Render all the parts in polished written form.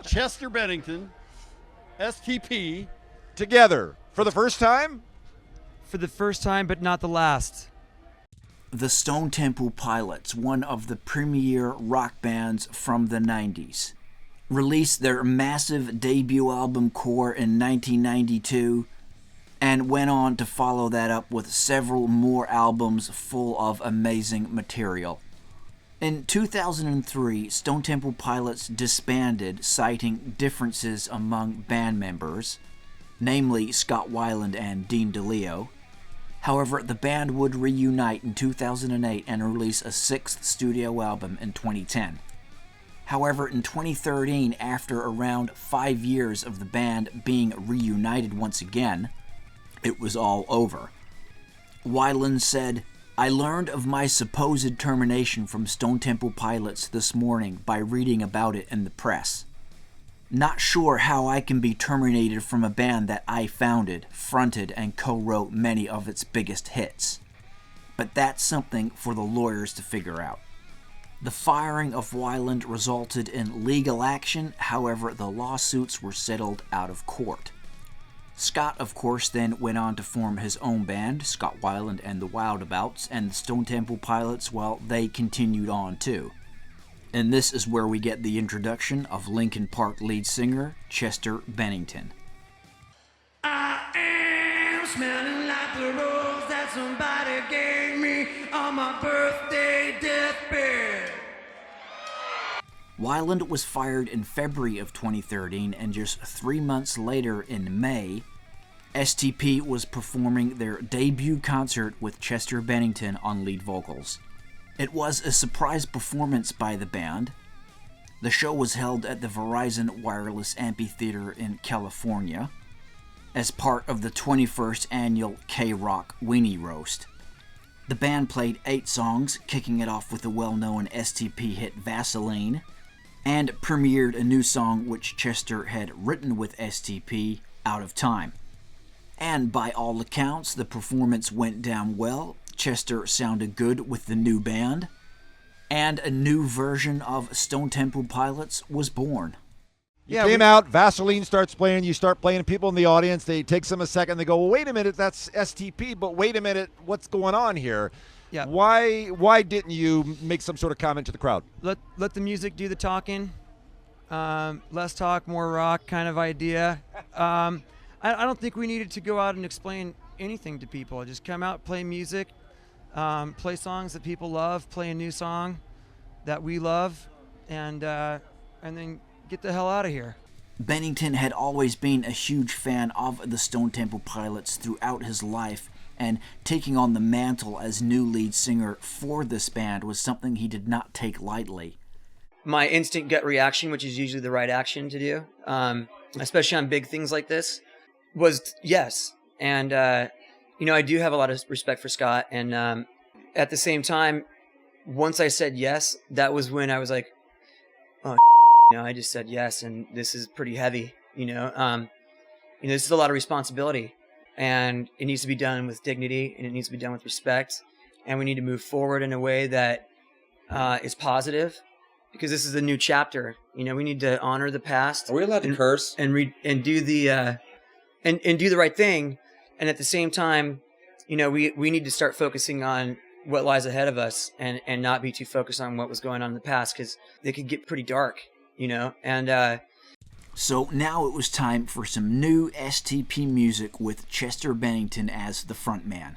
Chester Bennington, STP. Together for the first time? For the first time, but not the last. The Stone Temple Pilots, one of the premier rock bands from the 90s, released their massive debut album Core in 1992 and went on to follow that up with several more albums full of amazing material. In 2003, Stone Temple Pilots disbanded, citing differences among band members, namely Scott Weiland and Dean DeLeo. However, the band would reunite in 2008 and release a sixth studio album in 2010. However, in 2013, after around 5 years of the band being reunited once again, it was all over. Weiland said, "I learned of my supposed termination from Stone Temple Pilots this morning by reading about it in the press. Not sure how I can be terminated from a band that I founded, fronted, and co-wrote many of its biggest hits. But that's something for the lawyers to figure out." The firing of Weiland resulted in legal action, however, the lawsuits were settled out of court. Scott, of course, then went on to form his own band, Scott Weiland and the Wildabouts, and the Stone Temple Pilots, well, they continued on too. And this is where we get the introduction of Linkin Park lead singer Chester Bennington. I am smelling like the rose that somebody gave me on my birthday deathbed. Weiland was fired in February of 2013, and just 3 months later in May, STP was performing their debut concert with Chester Bennington on lead vocals. It was a surprise performance by the band. The show was held at the Verizon Wireless Amphitheater in California as part of the 21st annual KROQ Weenie Roast. The band played 8 songs, kicking it off with the well-known STP hit Vaseline, and premiered a new song which Chester had written with STP, Out of Time. And by all accounts, the performance went down well. Chester sounded good with the new band, and a new version of Stone Temple Pilots was born. You came out, Vaseline starts playing, you start playing, people in the audience, they takes them a second, they go, well, wait a minute, that's STP, but wait a minute, what's going on here? Yeah. Why didn't you make some sort of comment to the crowd? Let the music do the talking. Less talk, more rock kind of idea. I don't think we needed to go out and explain anything to people. Just come out, play music, play songs that people love, play a new song that we love, and then get the hell out of here. Bennington had always been a huge fan of the Stone Temple Pilots throughout his life, and taking on the mantle as new lead singer for this band was something he did not take lightly. My instant gut reaction, which is usually the right action to do, especially on big things like this, was yes. And, I do have a lot of respect for Scott. And at the same time, once I said yes, that was when I was like, oh, I just said yes, and this is pretty heavy, this is a lot of responsibility. And it needs to be done with dignity, and it needs to be done with respect. And we need to move forward in a way that is positive, because this is a new chapter. We need to honor the past. Are we allowed to curse? And do the and do the right thing. And at the same time, we need to start focusing on what lies ahead of us, and not be too focused on what was going on in the past, because it could get pretty dark. And so now it was time for some new STP music with Chester Bennington as the frontman.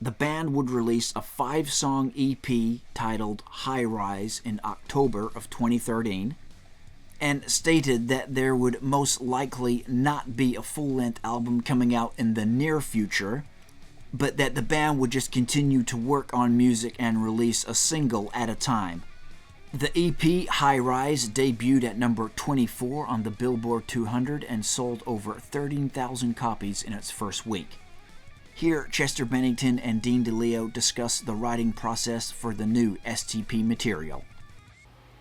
The band would release a 5-song EP titled High Rise in October of 2013, and stated that there would most likely not be a full-length album coming out in the near future, but that the band would just continue to work on music and release a single at a time. The EP, High Rise, debuted at number 24 on the Billboard 200 and sold over 13,000 copies in its first week. Here, Chester Bennington and Dean DeLeo discuss the writing process for the new STP material.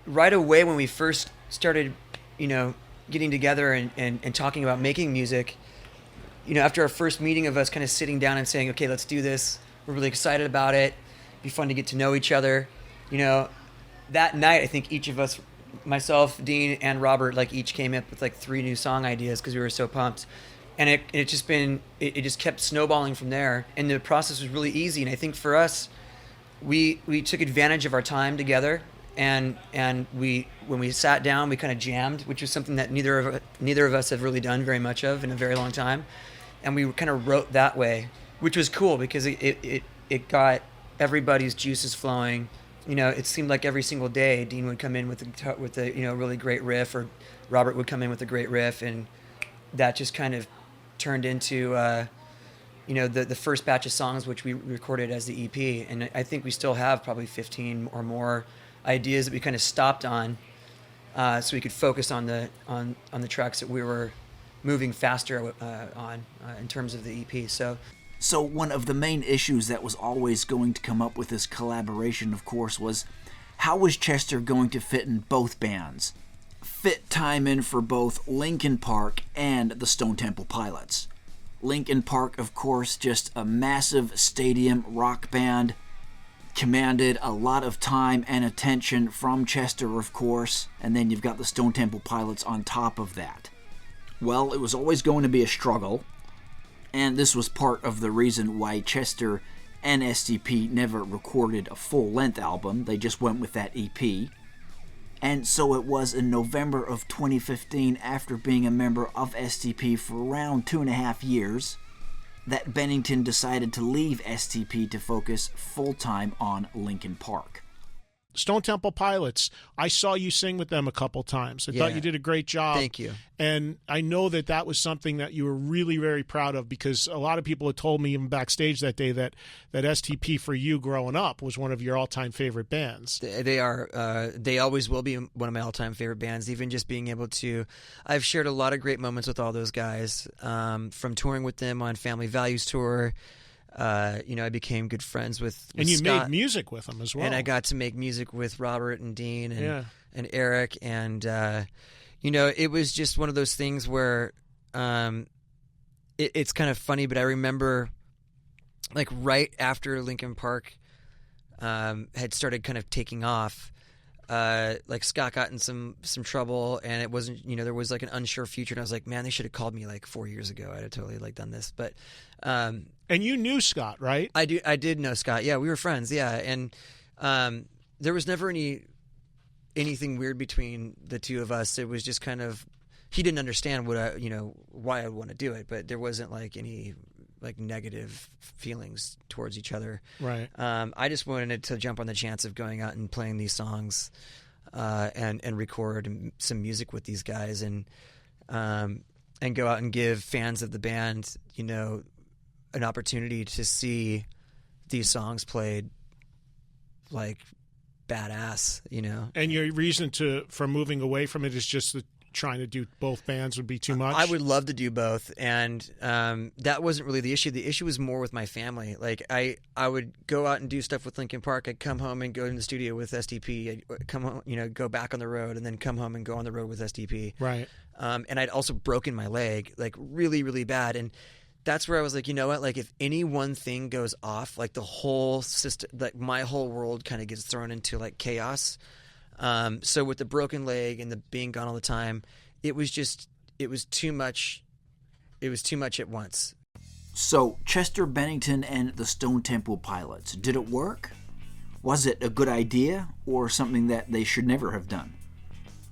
Right away when we first started, getting together and talking about making music, after our first meeting of us kind of sitting down and saying, okay, let's do this. We're really excited about it. It'd be fun to get to know each other. That night, I think each of us myself, Dean, and Robert like each came up with like 3 new song ideas because we were so pumped, and it just kept snowballing from there, and the process was really easy. And I think for us, we took advantage of our time together, and when we sat down, we kind of jammed, which was something that neither of us have really done very much of in a very long time, and we kind of wrote that way, which was cool because it got everybody's juices flowing. You know, it seemed like every single day Dean would come in with a really great riff, or Robert would come in with a great riff, and that just kind of turned into the first batch of songs, which we recorded as the EP. And I think we still have probably 15 or more ideas that we kind of stopped on, so we could focus on the tracks that we were moving faster on in terms of the EP. So one of the main issues that was always going to come up with this collaboration, of course, was how was Chester going to fit in both bands? Fit time in for both Linkin Park and the Stone Temple Pilots. Linkin Park, of course, just a massive stadium rock band, commanded a lot of time and attention from Chester, of course, and then you've got the Stone Temple Pilots on top of that. Well, it was always going to be a struggle, and this was part of the reason why Chester and STP never recorded a full-length album. They just went with that EP. And so it was in November of 2015, after being a member of STP for around 2.5 years, that Bennington decided to leave STP to focus full-time on Linkin Park. Stone Temple Pilots, I saw you sing with them a couple times. I thought you did a great job. Thank you. And I know that was something that you were really very proud of, because a lot of people had told me even backstage that day that STP for you growing up was one of your all-time favorite bands. They are. They always will be one of my all-time favorite bands. Even just being able to, I've shared a lot of great moments with all those guys, from touring with them on Family Values Tour. I became good friends with and you Scott, made music with them as well. And I got to make music with Robert and Dean and Eric. And, it was just one of those things where it's kind of funny, but I remember like right after Linkin Park had started kind of taking off, like Scott got in some trouble, and it wasn't, there was like an unsure future, and I was like, man, they should have called me like 4 years ago. I'd have totally like done this. But and you knew Scott, right? I did know Scott. Yeah, we were friends. Yeah, and there was never anything weird between the two of us. It was just kind of, he didn't understand why I would want to do it, but there wasn't like any like negative feelings towards each other. Right. I just wanted to jump on the chance of going out and playing these songs, and record some music with these guys, and go out and give fans of the band, an opportunity to see these songs played like badass, And your reason for moving away from it is just that trying to do both bands would be too much? I would love to do both, and that wasn't really the issue. The issue was more with my family. Like I would go out and do stuff with Linkin Park. I'd come home and go in the studio with STP. I'd come home, go back on the road, and then come home and go on the road with STP. Right. And I'd also broken my leg, like really, really bad. And that's where I was like, you know what? Like if any one thing goes off, like the whole system, like my whole world kind of gets thrown into like chaos. So with the broken leg and the being gone all the time, it was too much. It was too much at once. So Chester Bennington and the Stone Temple Pilots, did it work? Was it a good idea or something that they should never have done?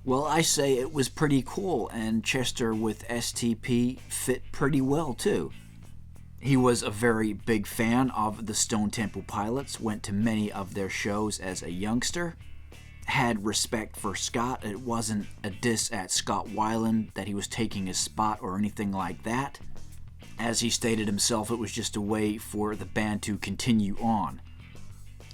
Well, I say it was pretty cool, and Chester with STP fit pretty well too. He was a very big fan of the Stone Temple Pilots, went to many of their shows as a youngster, had respect for Scott. It wasn't a diss at Scott Weiland that he was taking his spot or anything like that. As he stated himself, it was just a way for the band to continue on.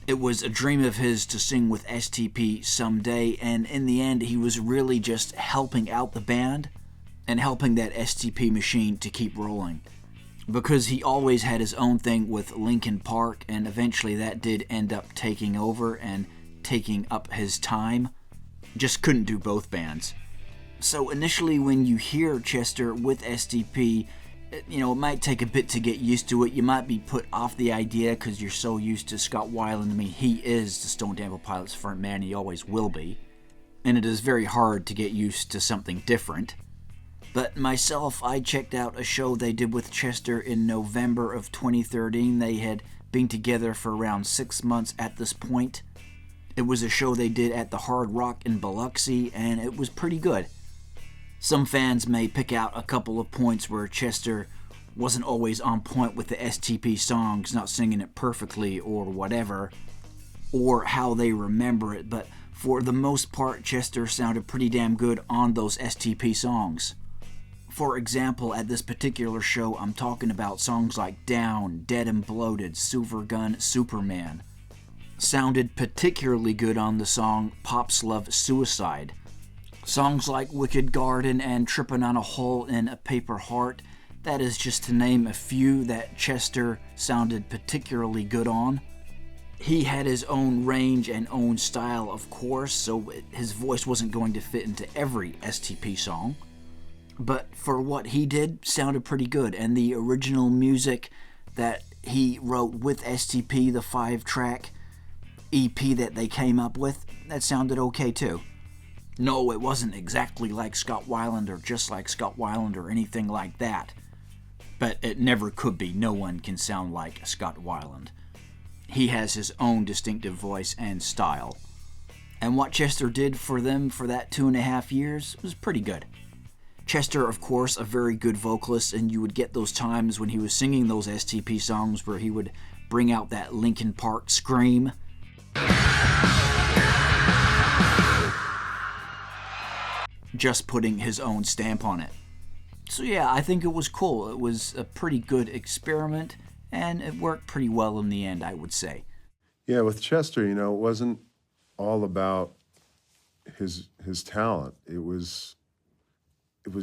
It was a dream of his to sing with STP someday, and in the end, he was really just helping out the band and helping that STP machine to keep rolling. Because he always had his own thing with Linkin Park, and eventually that did end up taking over and taking up his time. Just couldn't do both bands. So initially when you hear Chester with STP, it might take a bit to get used to it. You might be put off the idea because you're so used to Scott Weiland. I mean, he is the Stone Temple Pilots front man. He always will be. and it is very hard to get used to something different. But myself, I checked out a show they did with Chester in November of 2013. They had been together for around 6 months at this point. It was a show they did at the Hard Rock in Biloxi, and it was pretty good. Some fans may pick out a couple of points where Chester wasn't always on point with the STP songs, not singing it perfectly or whatever, or how they remember it, but for the most part, Chester sounded pretty damn good on those STP songs. For example, at this particular show, I'm talking about songs like Down, Dead and Bloated, Silver Gun, Superman. Sounded particularly good on the song Pop's Love Suicide. Songs like Wicked Garden and Trippin' on a Hole in a Paper Heart, that is just to name a few that Chester sounded particularly good on. He had his own range and own style, of course, so his voice wasn't going to fit into every STP song. But for what he did, sounded pretty good, and the original music that he wrote with STP, the 5-track EP that they came up with, that sounded okay too. No, it wasn't exactly like Scott Weiland or just like Scott Weiland or anything like that, but it never could be. No one can sound like Scott Weiland. He has his own distinctive voice and style, and what Chester did for them for that 2.5 years was pretty good. Chester, of course, a very good vocalist, and you would get those times when he was singing those STP songs where he would bring out that Linkin Park scream. Just putting his own stamp on it. So yeah, I think it was cool. It was a pretty good experiment, and it worked pretty well in the end, I would say. Yeah, with Chester, it wasn't all about his talent. It was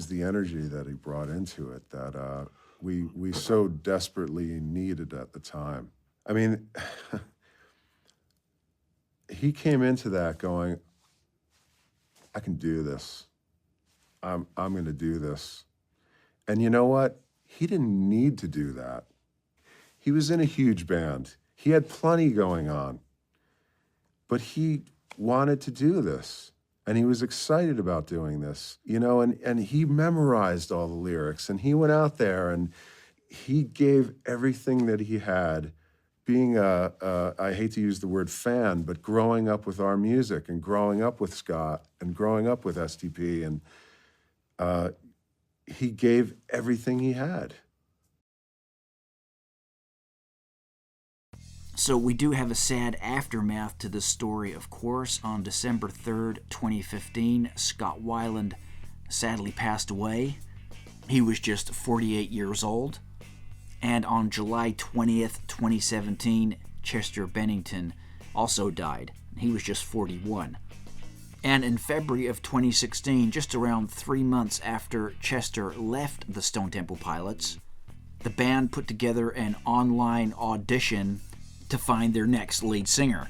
the energy that he brought into it that we so desperately needed at the time. I mean, he came into that going, I can do this. I'm going to do this. And you know what? He didn't need to do that. He was in a huge band. He had plenty going on. But he wanted to do this. And he was excited about doing this, and he memorized all the lyrics, and he went out there and he gave everything that he had, being I hate to use the word fan, but growing up with our music and growing up with Scott and growing up with STP, and he gave everything he had. So we do have a sad aftermath to this story, of course. On December 3rd, 2015, Scott Weiland sadly passed away. He was just 48 years old. And on July 20th, 2017, Chester Bennington also died. He was just 41. And in February of 2016, just around 3 months after Chester left the Stone Temple Pilots, the band put together an online audition to find their next lead singer.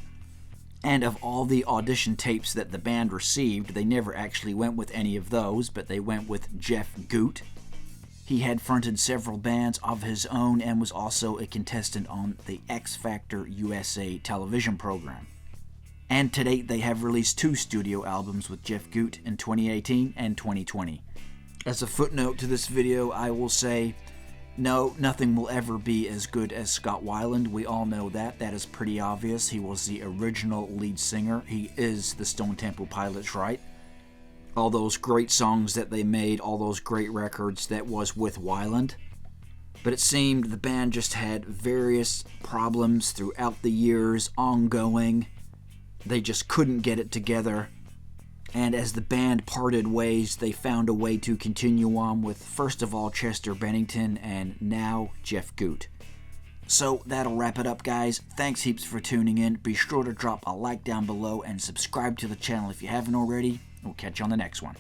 And of all the audition tapes that the band received, they never actually went with any of those, but they went with Jeff Goot. He had fronted several bands of his own and was also a contestant on the X Factor USA television program. And to date, they have released 2 studio albums with Jeff Goot in 2018 and 2020. As a footnote to this video, I will say, no, nothing will ever be as good as Scott Weiland. We all know that. That is pretty obvious. He was the original lead singer. He is the Stone Temple Pilots, right? All those great songs that they made, all those great records, that was with Weiland. But it seemed the band just had various problems throughout the years, ongoing. They just couldn't get it together. And as the band parted ways, they found a way to continue on with, first of all, Chester Bennington, and now Jeff Goot. So that'll wrap it up, guys. Thanks heaps for tuning in. Be sure to drop a like down below and subscribe to the channel if you haven't already. We'll catch you on the next one.